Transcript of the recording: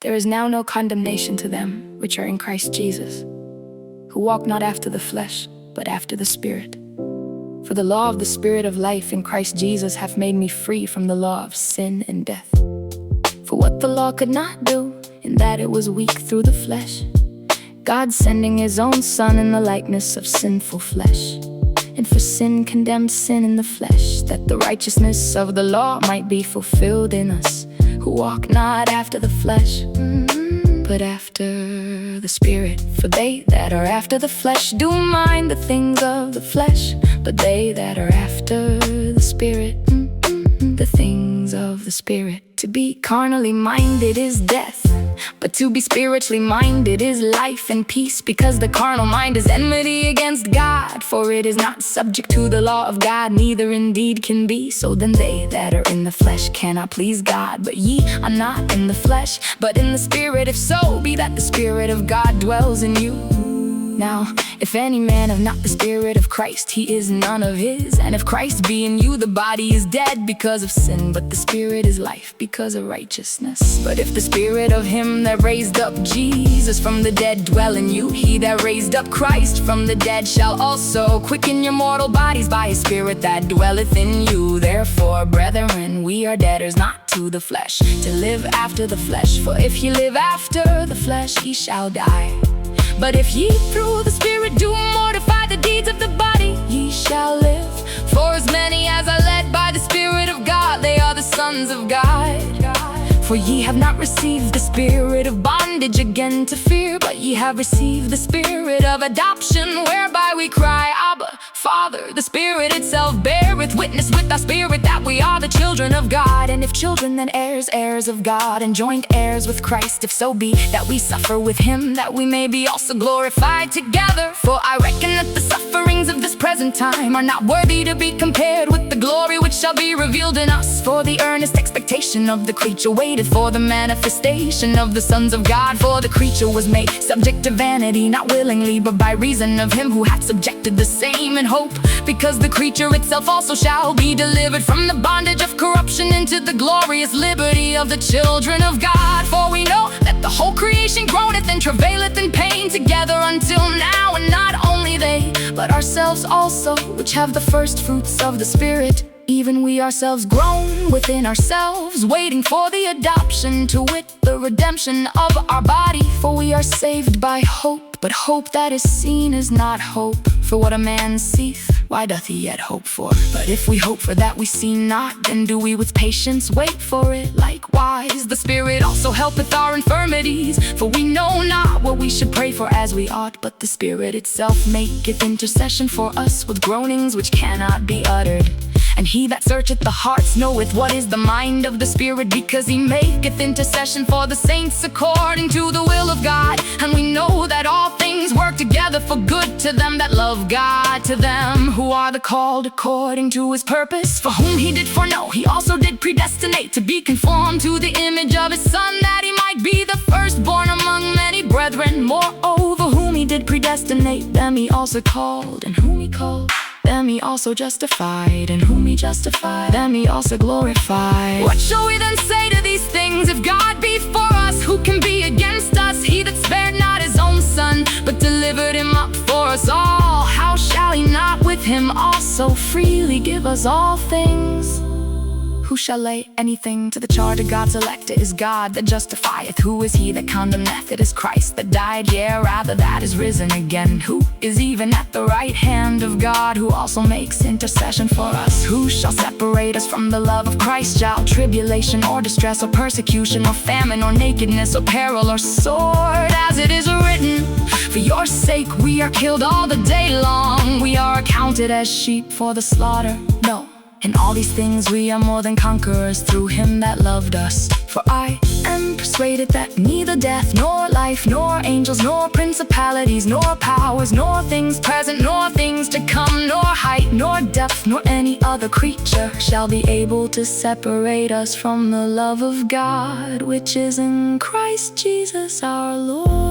There is now no condemnation to them which are in Christ Jesus, who walk not after the flesh, but after the Spirit. For the law of the Spirit of life in Christ Jesus hath made me free from the law of sin and death. For what the law could not do, in that it was weak through the flesh, God sending his own Son in the likeness of sinful flesh, and for sin condemned sin in the flesh, that the righteousness of the law might be fulfilled in us, who walk not after the flesh, but after the Spirit. For they that are after the flesh do mind the things of the flesh, but they that are after the Spirit, the things of the Spirit. To be carnally minded is death, but to be spiritually minded is life and peace, because the carnal mind is enmity against God, for it is not subject to the law of God, neither indeed can be. So then they that are in the flesh cannot please God. But ye are not in the flesh, but in the Spirit, if so be that the Spirit of God dwells in you. Now, if any man have not the Spirit of Christ, he is none of his. And if Christ be in you, the body is dead because of sin, but the Spirit is life because of righteousness. But if the Spirit of him that raised up Jesus from the dead dwell in you, he that raised up Christ from the dead shall also quicken your mortal bodies by his Spirit that dwelleth in you. Therefore, brethren, we are debtors not to the flesh, to live after the flesh. For if ye live after the flesh, ye shall die. But if ye through the Spirit do mortify the deeds of the body, ye shall live. For as many as are led by the Spirit of God, they are the sons of God. For ye have not received the spirit of bondage again to fear, but ye have received the Spirit of adoption, whereby we cry, Abba, Father. The Spirit itself beareth witness with our spirit that we are the children of God. And if children, then heirs, heirs of God, and joint heirs with Christ, if so be that we suffer with him, that we may be also glorified together. For I reckon that the sufferings of this present time are not worthy to be compared with the glory which shall be revealed in us. For the earnest expectation of the creature waited for the manifestation of the sons of God. For the creature was made subject to vanity, not willingly, but by reason of him who hath subjected the same in hope, because the creature itself also shall be delivered from the bondage of corruption into the glorious liberty of the children of God. For we know that the whole creation groaneth and travaileth in pain together until now, and not only they, but ourselves also, which have the first fruits of the Spirit, even we ourselves groan within ourselves, waiting for the adoption, to wit, the redemption of our body. For we are saved by hope, but hope that is seen is not hope. For what a man seeth, why doth he yet hope for? But if we hope for that we see not, then do we with patience wait for it. Likewise, the Spirit also helpeth our infirmities, for we know not what we should pray for as we ought, but the Spirit itself maketh intercession for us with groanings which cannot be uttered. And he that searcheth the hearts knoweth what is the mind of the Spirit, because he maketh intercession for the saints according to the will of God. And we know that all things work together for good to them that love God, to them who are the called according to his purpose. For whom he did foreknow, he also did predestinate to be conformed to the image of his Son, that he might be the firstborn among many brethren. Moreover, whom he did predestinate, them he also called, and whom he called, them he also justified, and whom he justified, them he also glorified. What shall we then say to these things? If God be for us, who can be against us? He that spared not his own Son, but delivered him up for us all, how shall he not with him also freely give us all things? Who shall lay anything to the charge of God's elect? It is God that justifieth. Who is he that condemneth? It is Christ that died, yea, rather that is risen again, who is even at the right hand of God, who also makes intercession for us. Who shall separate us from the love of Christ? Shall tribulation or distress or persecution or famine or nakedness or peril or sword? As it is written, for your sake we are killed all the day long, we are accounted as sheep for the slaughter. No, in all these things we are more than conquerors through him that loved us. For I am persuaded that neither death, nor life, nor angels, nor principalities, nor powers, nor things present, nor things to come, nor height, nor depth, nor any other creature shall be able to separate us from the love of God, which is in Christ Jesus our Lord.